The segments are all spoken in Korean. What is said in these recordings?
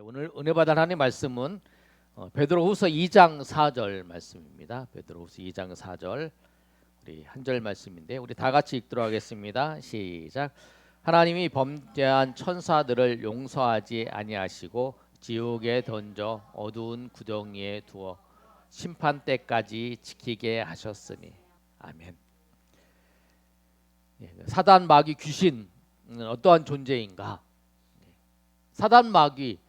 오늘 은혜 받은 하나님 말씀은 베드로후서 2장 4절 말씀입니다. 베드로후서 2장 4절 우리 한 절 말씀인데 우리 다 같이 읽도록 하겠습니다. 시작. 하나님이 범죄한 천사들을 용서하지 아니하시고 지옥에 던져 어두운 구덩이에 두어 심판 때까지 지키게 하셨으니 아멘. 사단 마귀 귀신은 어떠한 존재인가? 사단 마귀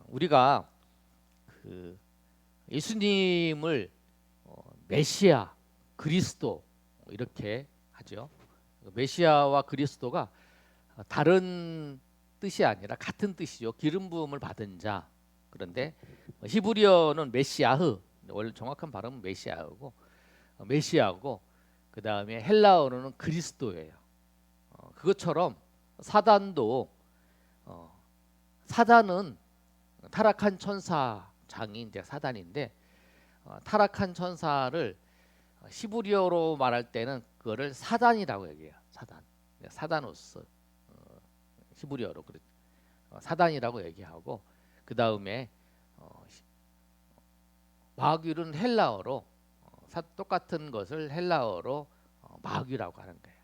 우리가 예수님을 메시아, 그리스도 이렇게 하죠. 메시아와 그리스도가 다른 뜻이 아니라 같은 뜻이죠. 기름 부음을 받은 자. 그런데 히브리어는 메시아흐, 원래 정확한 발음은 메시아고 그 다음에 헬라어로는 그리스도예요. 그것처럼 사단도 사단은 타락한 천사장이 이제 사단인데 타락한 천사를 히브리어로 말할 때는 그거를 사단이라고 얘기해요. 사다노스 히브리어로 사단이라고 얘기하고 그 다음에 마귀는 헬라어로 똑같은 것을 헬라어로 마귀라고 하는 거예요.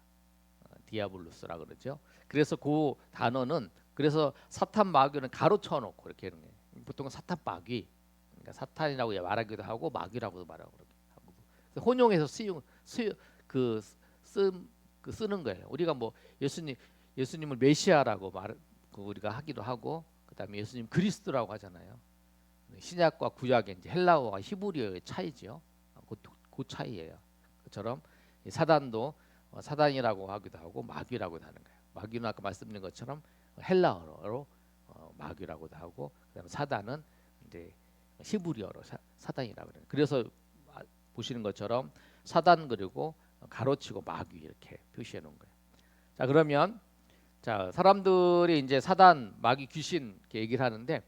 디아블로스라 그러죠. 그래서 그 단어는 그래서 사탄 마귀는 가로쳐 놓고 이렇게 하는 거예요. 보통 사탄 마귀, 그러니까 사탄이라고 말하기도 하고 마귀라고도 말하고 하고 혼용해서 쓰는 거예요. 우리가 뭐 예수님을 메시아라고 우리가 하기도 하고 그다음에 예수님 그리스도라고 하잖아요. 신약과 구약의 이제 헬라어와 히브리어의 차이죠. 그 차이예요. 그처럼 사단도 사단이라고 하기도 하고 마귀라고도 하는 거예요. 마귀는 아까 말씀드린 것처럼 헬라어로 마귀라고도 하고 그다음에 사단은 이제 히브리어로 사단이라고 그래요. 그래서 보시는 것처럼 사단 그리고 가로치고 마귀 이렇게 표시해 놓은 거예요. 자, 그러면 사람들이 이제 사단, 마귀, 귀신 이렇게 얘기를 하는데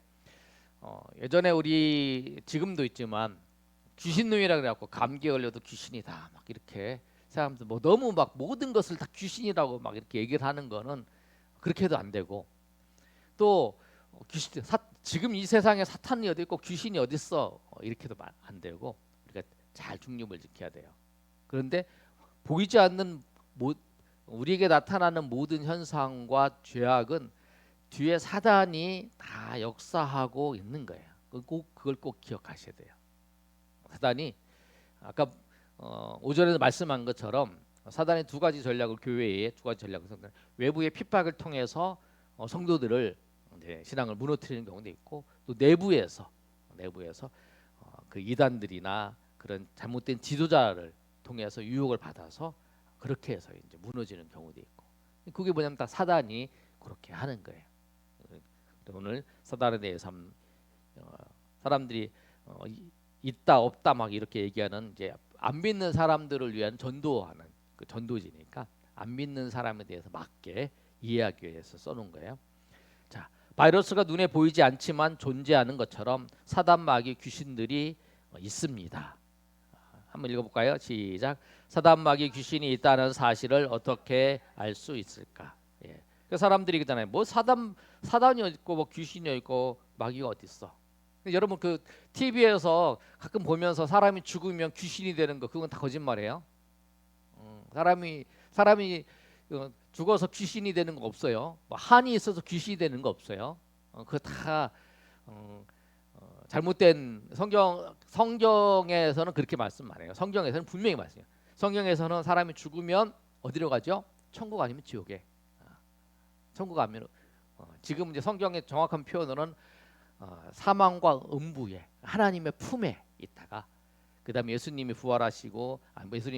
예전에 우리 지금도 있지만 귀신놈이라 그래갖고 감기에 걸려도 귀신이다 막 이렇게 사람들 뭐 너무 막 모든 것을 다 귀신이라고 막 이렇게 얘기를 하는 거는 그렇게 해도 안 되고 또 지금 이 세상에 사탄이 어디 있고 귀신이 어디 있어 이렇게도 안 되고 우리가 잘 중립을 지켜야 돼요. 그런데 보이지 않는 우리에게 나타나는 모든 현상과 죄악은 뒤에 사단이 다 역사하고 있는 거예요. 그걸 꼭 기억하셔야 돼요. 사단이 아까 오전에 말씀한 것처럼 사단의 두 가지 전략을 교회에 두 가지 전략을 외부의 핍박을 통해서 성도들을 신앙을 무너뜨리는 경우도 있고 또 내부에서 그 이단들이나 그런 잘못된 지도자를 통해서 유혹을 받아서 그렇게 해서 이제 무너지는 경우도 있고 그게 뭐냐면 다 사단이 그렇게 하는 거예요. 오늘 사단에 대해서 사람들이 있다 없다 막 이렇게 얘기하는 이제 안 믿는 사람들을 위한 전도하는 그 전도지니까 안 믿는 사람에 대해서 맞게 이해하기 위해서 써놓은 거예요. 자, 바이러스가 눈에 보이지 않지만 존재하는 것처럼 사단 마귀 귀신들이 있습니다. 한번 읽어볼까요? 시작. 사단 마귀 귀신이 있다는 사실을 어떻게 알 수 있을까? 그 사람들이 그러잖아요. 뭐 사단이 있고 뭐 귀신이 있고 마귀가 어디 있어? 여러분 그 TV에서 가끔 보면서 사람이 죽으면 귀신이 되는 거 그건 다 거짓말이에요. 사람이 죽어서 귀신이 되는 거 없어요. 뭐 한이 있어서 귀신이 되는 거 없어요. 그거 다 잘못된 성경에서는 그렇게 말씀 안 해요. 성경에서는 분명히 말씀해요. 성경에서는 사람이 죽으면 어디로 가죠? 천국 아니면 지옥에. 천국 아니면 지금 이제 성경의 정확한 표현으로는 사망과 음부에 하나님의 품에 있다가 그다음에 예수님이 부활하시고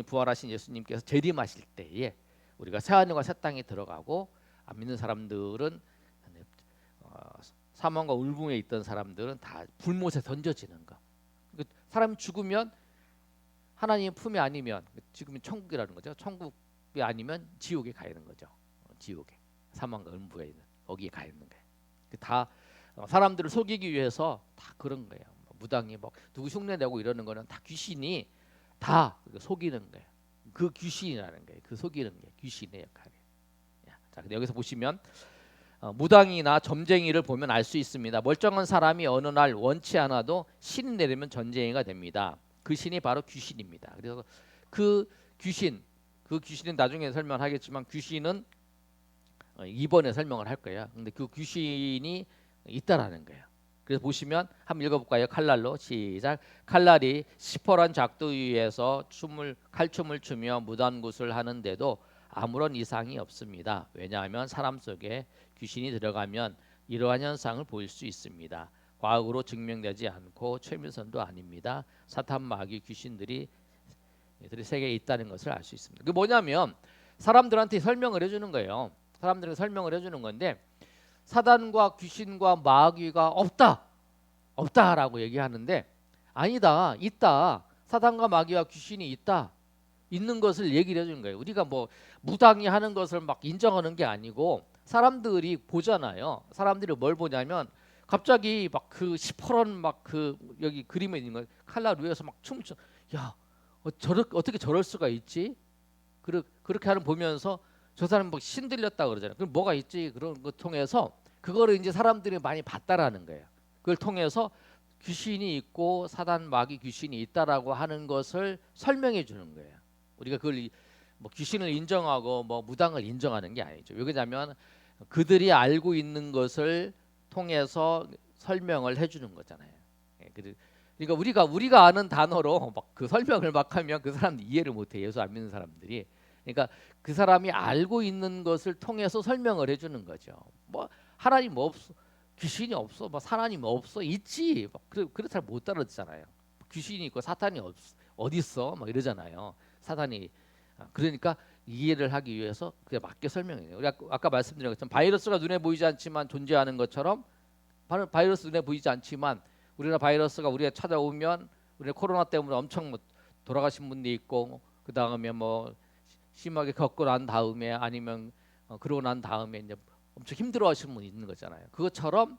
부활하신 예수님께서 재림하실 때에 우리가 새 하늘과 새 땅에 들어가고 안 믿는 사람들은 사망과 울분에 있던 사람들은 다 불못에 던져지는 거. 사람이 죽으면 하나님의 품이 아니면 지금은 천국이라는 거죠. 천국이 아니면 지옥에 가 있는 거죠. 지옥에 사망과 음부에 있는 거기에 가 있는 거예요. 다 사람들을 속이기 위해서 다 그런 거예요. 무당이 뭐 누구 흉내 내고 이러는 거는 다 귀신이 다 속이는 거예요. 그 귀신이라는 거예요. 그 속이는 게 귀신의 역할이에요. 자, 근데 여기서 보시면 무당이나 점쟁이를 보면 알 수 있습니다. 멀쩡한 사람이 어느 날 원치 않아도 신이 내리면 전쟁이가 됩니다. 그 신이 바로 귀신입니다. 그래서 그 귀신, 그 귀신은 나중에 설명하겠지만 귀신은 2번에 설명을 할 거예요. 근데 그 귀신이 있다라는 거예요. 그래서 보시면 한번 읽어볼까요? 칼날로 시작. 칼날이 시퍼런 작두 위에서 칼춤을 추며 무단굿을 하는데도 아무런 이상이 없습니다. 왜냐하면 사람 속에 귀신이 들어가면 이러한 현상을 보일 수 있습니다. 과학으로 증명되지 않고 최면선도 아닙니다. 사탄 마귀 귀신들이 세계에 있다는 것을 알 수 있습니다. 그 뭐냐면 사람들한테 설명을 해주는 거예요. 사람들에게 설명을 해주는 건데 사단과 귀신과 마귀가 없다라고 얘기하는데 아니다, 있다. 사단과 마귀와 귀신이 있는 것을 얘기를 해주는 거예요. 우리가 뭐 무당이 하는 것을 막 인정하는 게 아니고 사람들이 보잖아요. 사람들이 뭘 보냐면 갑자기 막 그 시퍼런 막 그 여기 그림에 있는 거 칼날 위에서 막 춤춰. 야, 어떻게 저럴 수가 있지? 그렇게 하는 보면서 저 사람 뭐 신들렸다 그러잖아요. 그럼 뭐가 있지? 그런 거 통해서 그거를 이제 사람들이 많이 봤다라는 거예요. 그걸 통해서 귀신이 있고 사단 마귀 귀신이 있다라고 하는 것을 설명해 주는 거예요. 우리가 그걸 뭐 귀신을 인정하고 뭐 무당을 인정하는 게 아니죠. 왜냐하면 그들이 알고 있는 것을 통해서 설명을 해주는 거잖아요. 그러니까 우리가 아는 단어로 막 그 설명을 막 하면 그 사람들 이해를 못해. 예수 안 믿는 사람들이. 그러니까 그 사람이 알고 있는 것을 통해서 설명을 해주는 거죠. 뭐 하나님 없어, 귀신이 없어, 뭐 하나님 없어, 있지. 그래 잘 못 따라듣잖아요. 귀신이 있고 사탄이 어디 있어? 막 이러잖아요. 사탄이. 그러니까 이해를 하기 위해서 그게 맞게 설명해요. 우리 아까 말씀드린 것처럼 바이러스가 눈에 보이지 않지만 존재하는 것처럼 바이러스 눈에 보이지 않지만 우리나라 바이러스가 우리가 찾아오면 우리 코로나 때문에 엄청 뭐 돌아가신 분도 있고 그 다음에 뭐 심하게 겪고 난 다음에 아니면 그러고 난 다음에 이제 엄청 힘들어하시는 분이 있는 거잖아요. 그것처럼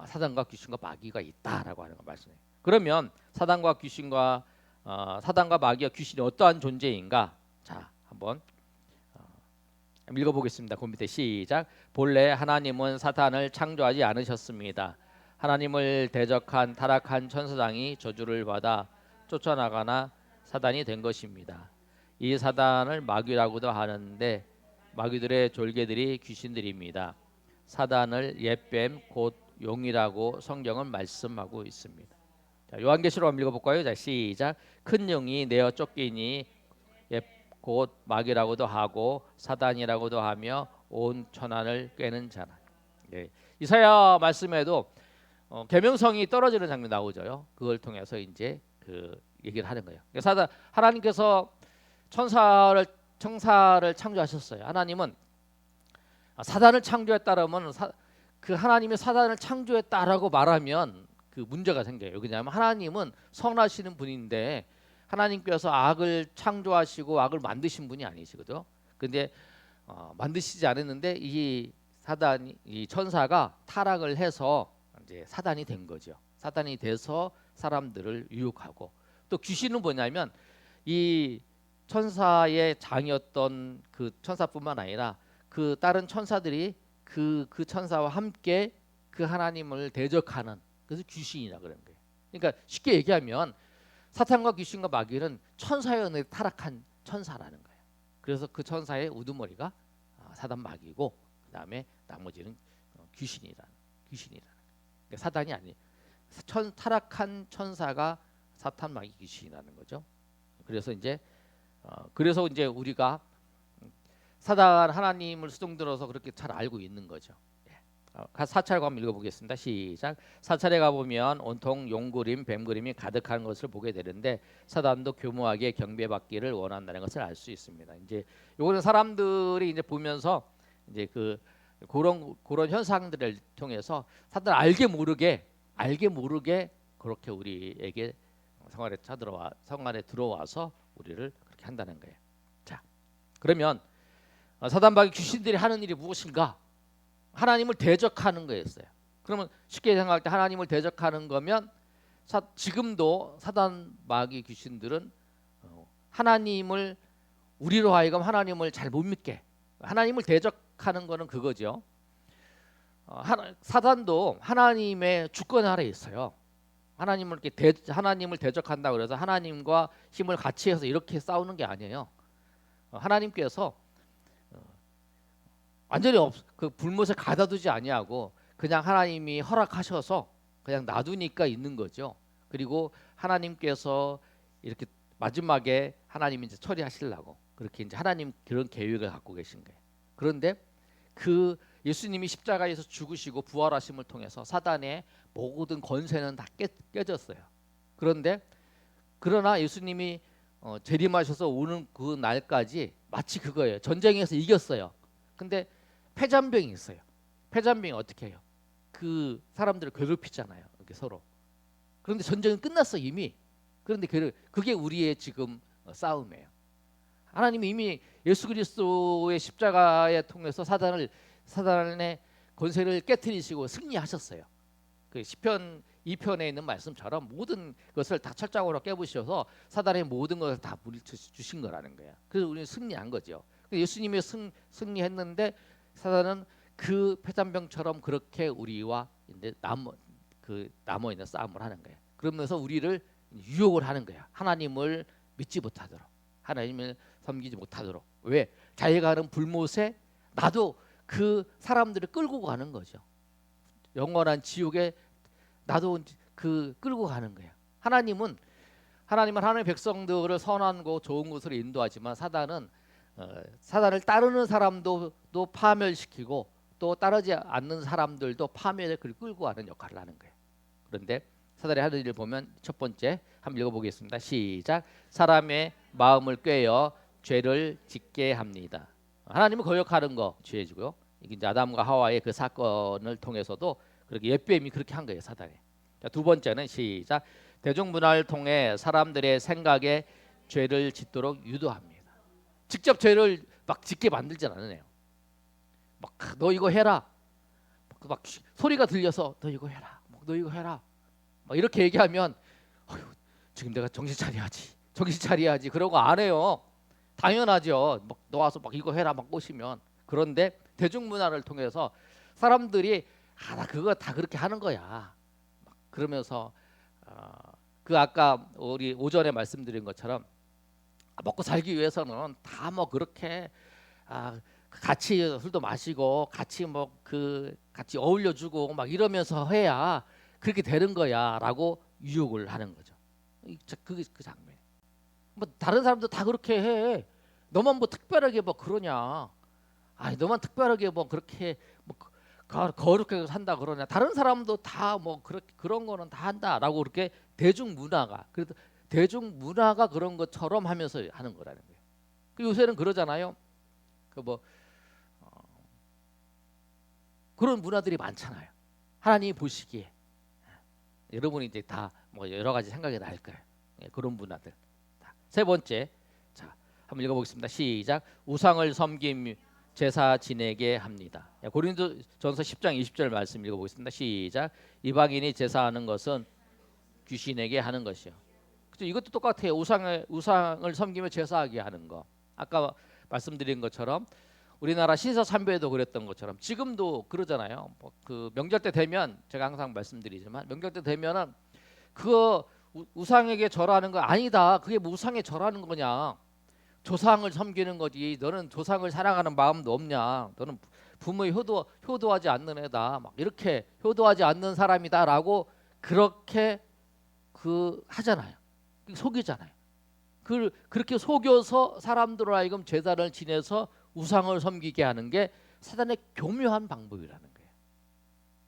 사단과 귀신과 마귀가 있다라고 하는 거 말씀해요. 그러면 사단과 마귀와 귀신이 어떠한 존재인가? 자, 한번 읽어보겠습니다. 그 밑에 시작. 본래 하나님은 사탄을 창조하지 않으셨습니다. 하나님을 대적한 타락한 천사장이 저주를 받아 쫓아나가나 사단이 된 것입니다. 이 사단을 마귀라고도 하는데 마귀들의 졸개들이 귀신들입니다. 사단을 옛뱀 곧 용이라고 성경은 말씀하고 있습니다. 자, 요한계시록 한번 읽어볼까요? 자, 시작. 큰 용이 내어 쫓기니 곧 마귀라고도 하고 사단이라고도 하며 온 천하를 꿰는 자라. 예. 이사야 말씀에도 계명성이 떨어지는 장면 나오죠. 그걸 통해서 이제 그 얘기를 하는 거예요. 하나님께서 천사를 창조하셨어요. 하나님은 사단을 창조했다라면 그 하나님이 사단을 창조했다라고 말하면 그 문제가 생겨요. 왜냐하면 하나님은 선하시는 분인데 하나님께서 악을 창조하시고 악을 만드신 분이 아니시거든요. 근데 만드시지 않았는데 이 천사가 타락을 해서 이제 사단이 된 거죠. 사단이 돼서 사람들을 유혹하고 또 귀신은 뭐냐면 이 천사의 장이었던 그 천사뿐만 아니라 그 다른 천사들이 그 천사와 함께 그 하나님을 대적하는 그래서 귀신이라 그런 거예요. 그러니까 쉽게 얘기하면 사탄과 귀신과 마귀는 천사의 은혜에 타락한 천사라는 거예요. 그래서 그 천사의 우두머리가 사단 마귀고 그다음에 나머지는 귀신이라는 그러니까 사단이 아니 타락한 천사가 사탄 마귀 귀신이라는 거죠. 그래서 이제 우리가 사단 하나님을 수동들어서 그렇게 잘 알고 있는 거죠. 사찰과 한번 읽어보겠습니다. 시작. 사찰에 가보면 온통 용그림, 뱀그림이 가득한 것을 보게 되는데 사단도 교묘하게 경배받기를 원한다는 것을 알 수 있습니다. 이제 요거는 사람들이 이제 보면서 이제 그런 현상들을 통해서 사단 알게 모르게 그렇게 우리에게 성안에 들어와서 우리를 그렇게 한다는 거예요. 자, 그러면 사단 마귀 귀신들이 하는 일이 무엇인가? 하나님을 대적하는 거였어요. 그러면 쉽게 생각할 때 하나님을 대적하는 거면 지금도 사단 마귀 귀신들은 하나님을 우리로 하여금 하나님을 잘 못 믿게 하나님을 대적하는 거는 그거죠. 사단도 하나님의 주권 아래 있어요. 하나님을 대적한다 그래서 하나님과 힘을 같이 해서 이렇게 싸우는 게 아니에요. 하나님께서 완전히 그 불못에 가둬두지 아니하고 그냥 하나님이 허락하셔서 그냥 놔두니까 있는 거죠. 그리고 하나님께서 이렇게 마지막에 하나님이 이제 처리하시려고 그렇게 이제 하나님 그런 계획을 갖고 계신 거예요. 그런데 그 예수님이 십자가에서 죽으시고 부활하심을 통해서 사단의 모든 권세는 다 깨졌어요. 그러나 예수님이 재림하셔서 오는 그 날까지 마치 그거예요. 전쟁에서 이겼어요. 근데 패잔병이 있어요. 패잔병이 어떻게 해요? 그 사람들을 괴롭히잖아요. 이렇게 서로. 그런데 전쟁은 끝났어 이미. 그런데 그게 우리의 지금 싸움이에요. 하나님이 이미 예수 그리스도의 십자가에 통해서 사단의 권세를 깨뜨리시고 승리하셨어요. 그 시편 2편에 있는 말씀처럼 모든 것을 다 철장으로 깨부셔서 사단의 모든 것을 다 물리쳐 주신 거라는 거야. 그래서 우리는 승리한 거죠. 예수님이 승리했는데 사단은 그 패잔병처럼 그렇게 우리와 이제 남아 있는 싸움을 하는 거야. 그러면서 우리를 유혹을 하는 거야. 하나님을 믿지 못하도록, 하나님을 섬기지 못하도록. 왜? 자기가 하는 불못에 나도 그 사람들을 끌고 가는 거죠. 영원한 지옥에 나도 그 끌고 가는 거야. 하나님은 하나님의 백성들을 선하고 좋은 곳으로 인도하지만 사단을 따르는 사람도 또 파멸시키고 또 따르지 않는 사람들도 파멸에 끌고 가는 역할을 하는 거예요. 그런데 사단이 하는 일을 보면 첫 번째 한번 읽어보겠습니다. 시작. 사람의 마음을 꿰어 죄를 짓게 합니다. 하나님은 거역하는 거 죄지고요. 이게 이제 아담과 하와의 그 사건을 통해서도 그렇게 옛뱀이 그렇게 한 거예요, 사단이. 자, 두 번째는 시작. 대중문화를 통해 사람들의 생각에 죄를 짓도록 유도합니다. 직접 죄를 막 짓게 만들지 않아요. 막 너 이거 해라. 막 소리가 들려서 너 이거 해라. 너 이거 해라. 막 이렇게 얘기하면 지금 내가 정신 차려야지. 그러고 안 해요. 당연하죠. 막 너 와서 막 이거 해라 막 꼬시면. 그런데 대중문화를 통해서 사람들이 나 그거 다 그렇게 하는 거야. 막 그러면서 그 아까 우리 오전에 말씀드린 것처럼 먹고 살기 위해서는 다 뭐 그렇게 같이 술도 마시고 같이 같이 어울려주고 막 이러면서 해야 그렇게 되는 거야라고 유혹을 하는 거죠. 그게 그 장면. 뭐 다른 사람도 다 그렇게 해. 너만 뭐 특별하게 뭐 그러냐? 너만 특별하게 뭐 그렇게 뭐 거룩하게 산다 그러냐? 다른 사람도 다 뭐 그런 거는 다 한다라고 그렇게 그래도 대중문화가 그런 것처럼 하면서 하는 거라는 거예요. 요새는 그러잖아요. 그런 문화들이 많잖아요. 하나님이 보시기에 여러분이 이제 다 뭐 여러 가지 생각이 날 거예요. 그런 문화들. 세 번째, 자 한번 읽어보겠습니다. 시작. 우상을 섬김 제사 지내게 합니다. 고린도전서 10장 20절 말씀 읽어보겠습니다. 시작. 이방인이 제사하는 것은 귀신에게 하는 것이요. 이것도 똑같아요. 우상을 섬기며 제사하게 하는 거. 아까 말씀드린 것처럼 우리나라 신사 참배도 그랬던 것처럼 지금도 그러잖아요. 그 명절 때 되면 제가 항상 말씀드리지만 명절 때 되면은 그거 우상에게 절하는 거 아니다. 그게 뭐 우상에 절하는 거냐? 조상을 섬기는 거지. 너는 조상을 사랑하는 마음도 없냐? 너는 부모의 효도하지 않는 애다. 막 이렇게 효도하지 않는 사람이다라고 그렇게 하잖아요. 속이잖아요. 그렇게 속여서 사람들을 하여금 제사를 지내서 우상을 섬기게 하는 게 사단의 교묘한 방법이라는 거예요.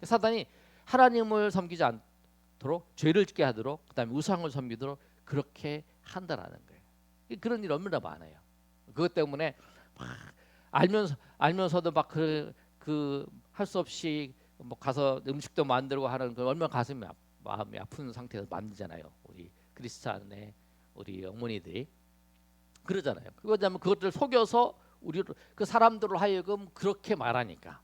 사단이 하나님을 섬기지 않도록 죄를 짓게 하도록 그다음에 우상을 섬기도록 그렇게 한다라는 거예요. 그런 일 얼마나 많아요. 그것 때문에 막 알면서도 막 할 수 없이 뭐 가서 음식도 만들고 하는 그 얼마나 마음이 아픈 상태에서 만들잖아요. 우리 크리스찬의 우리 어머니들이 그러잖아요. 그것들 속여서 그 사람들을 하여금 그렇게 말하니까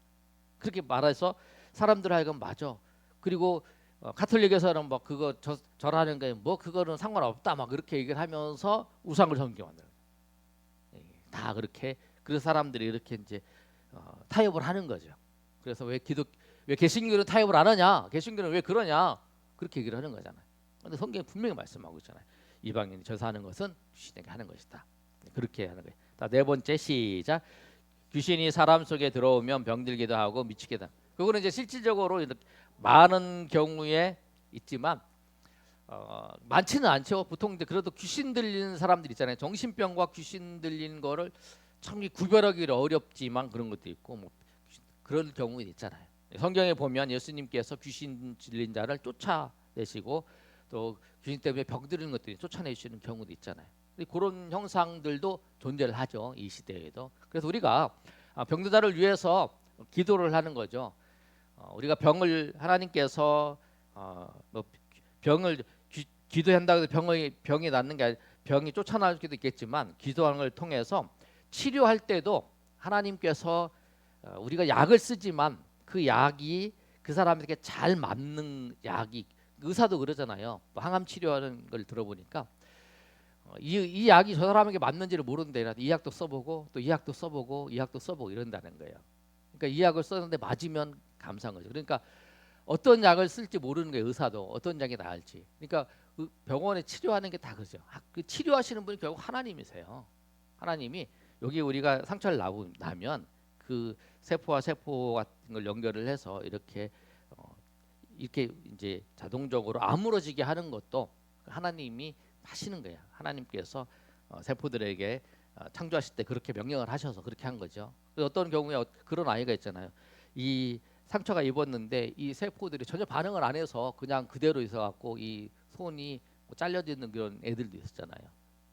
그렇게 말해서 사람들 하여금 맞아. 그리고 가톨릭에서는 뭐 그거 절하는 게 뭐 그거는 상관없다 막 그렇게 얘기를 하면서 우상을 섬기게 만드는 거예요. 다 그렇게 그 사람들이 이렇게 이제 타협을 하는 거죠. 그래서 왜 왜 개신교는 타협을 안 하냐? 개신교는 왜 그러냐? 그렇게 얘기를 하는 거잖아요. 근데 성경이 분명히 말씀하고 있잖아요. 이방인이 절사하는 것은 귀신에게 하는 것이다. 그렇게 하는 거예요. 네 번째 시작. 귀신이 사람 속에 들어오면 병들기도 하고 미치기도 합니다. 그거는 이제 실질적으로 이렇게 많은 경우에 있지만 많지는 않죠. 보통 이제 그래도 귀신 들리는 사람들 있잖아요. 정신병과 귀신 들리는 거를 참 구별하기 어렵지만 그런 것도 있고 뭐 그런 경우 있잖아요. 성경에 보면 예수님께서 귀신 들린 자를 쫓아내시고 또 귀신 때문에 병들는 것들이 쫓아내시는 경우도 있잖아요. 그런 형상들도 존재를 하죠. 이 시대에도. 그래서 우리가 병든 자를 위해서 기도를 하는 거죠. 우리가 병을 하나님께서 뭐 병을 기도한다고 해서 병이 낫는 게 아니라 병이 쫓아날 수도 있겠지만 기도하는 걸 통해서 치료할 때도 하나님께서 우리가 약을 쓰지만 그 약이 그 사람에게 잘 맞는 약이 의사도 그러잖아요. 항암 치료하는 걸 들어보니까 이 약이 저 사람에게 맞는지를 모르는데 이 약도 써보고 또 이 약도 써보고 이 약도 써보고 이런다는 거예요. 그러니까 이 약을 썼는데 맞으면 감사한 거죠. 그러니까 어떤 약을 쓸지 모르는 게 의사도 어떤 약이 나을지. 그러니까 그 병원에 치료하는 게 다 그죠. 그 치료하시는 분이 결국 하나님이세요. 하나님이 여기 우리가 상처를 나면 그 세포와 세포 같은 걸 연결을 해서 이렇게 이제 자동적으로 아물어지게 하는 것도 하나님이 하시는 거예요. 하나님께서 세포들에게 창조하실 때 그렇게 명령을 하셔서 그렇게 한 거죠. 어떤 경우에 그런 아이가 있잖아요. 이 상처가 입었는데 이 세포들이 전혀 반응을 안 해서 그냥 그대로 있어갖고 이 손이 잘려지는 그런 애들도 있었잖아요.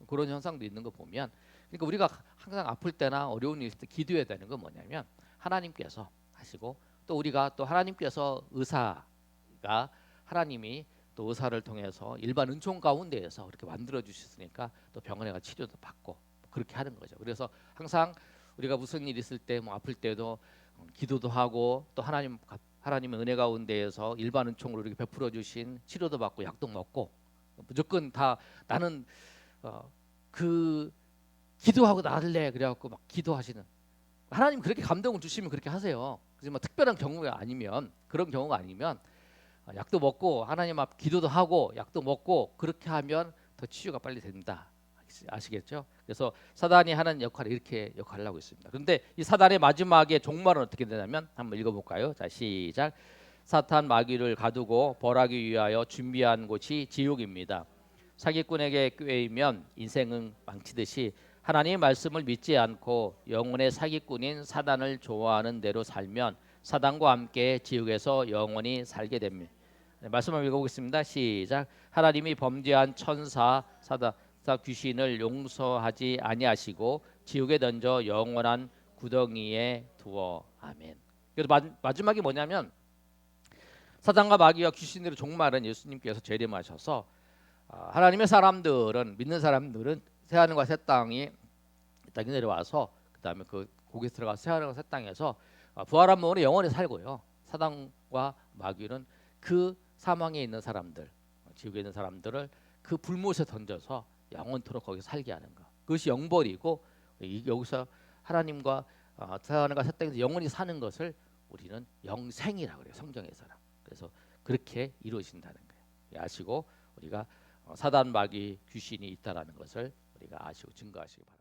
그런 현상도 있는 거 보면 그러니까 우리가 항상 아플 때나 어려운 일 있을 때 기도해야 되는 건 뭐냐면 하나님께서 하시고 또 우리가 또 하나님께서 의사가 하나님이 또 의사를 통해서 일반 은총 가운데에서 그렇게 만들어 주셨으니까 또 병원에 가 치료도 받고 그렇게 하는 거죠. 그래서 항상 우리가 무슨 일 있을 때 뭐 아플 때도 기도도 하고 또 하나님의 은혜 가운데에서 일반 은총으로 이렇게 베풀어 주신 치료도 받고 약도 먹고 무조건 다 나는 그 기도하고 나을래 그래갖고 막 기도하시는 하나님 그렇게 감동을 주시면 그렇게 하세요. 하지만 특별한 경우가 아니면 그런 경우가 아니면 약도 먹고 하나님 앞 기도도 하고 약도 먹고 그렇게 하면 더 치유가 빨리 된다. 아시겠죠? 그래서 사단이 하는 역할을 이렇게 역할을 하고 있습니다. 그런데 이 사단의 마지막에 종말은 어떻게 되냐면 한번 읽어볼까요? 자 시작. 사탄 마귀를 가두고 벌하기 위하여 준비한 곳이 지옥입니다. 사기꾼에게 꾀이면 인생은 망치듯이 하나님의 말씀을 믿지 않고 영혼의 사기꾼인 사단을 좋아하는 대로 살면 사단과 함께 지옥에서 영원히 살게 됩니다. 네, 말씀 한번 읽어보겠습니다. 시작. 하나님이 범죄한 천사 사단 귀신을 용서하지 아니하시고 지옥에 던져 영원한 구덩이에 두어. 아멘. 그래서 마지막이 뭐냐면 사단과 마귀와 귀신들의 종말은 예수님께서 재림하셔서 하나님의 사람들은 믿는 사람들은 새하늘과 새 땅에 내려와서 그 다음에 그 고기 들어가 새하늘과 새 땅에서 부활한 몸으로 영원히 살고요. 사단과 마귀는 그 사망에 있는 사람들, 지옥에 있는 사람들을 그 불못에 던져서 영원토록 거기 살게 하는 것. 그것이 영벌이고 여기서 하나님과 새하늘과 새 땅에서 영원히 사는 것을 우리는 영생이라고 그래요. 성경에서는. 그래서 그렇게 이루어진다는 거예요. 아시고 우리가 사단 마귀 귀신이 있다라는 것을 우리가 아시고 증거하시기 바랍니다.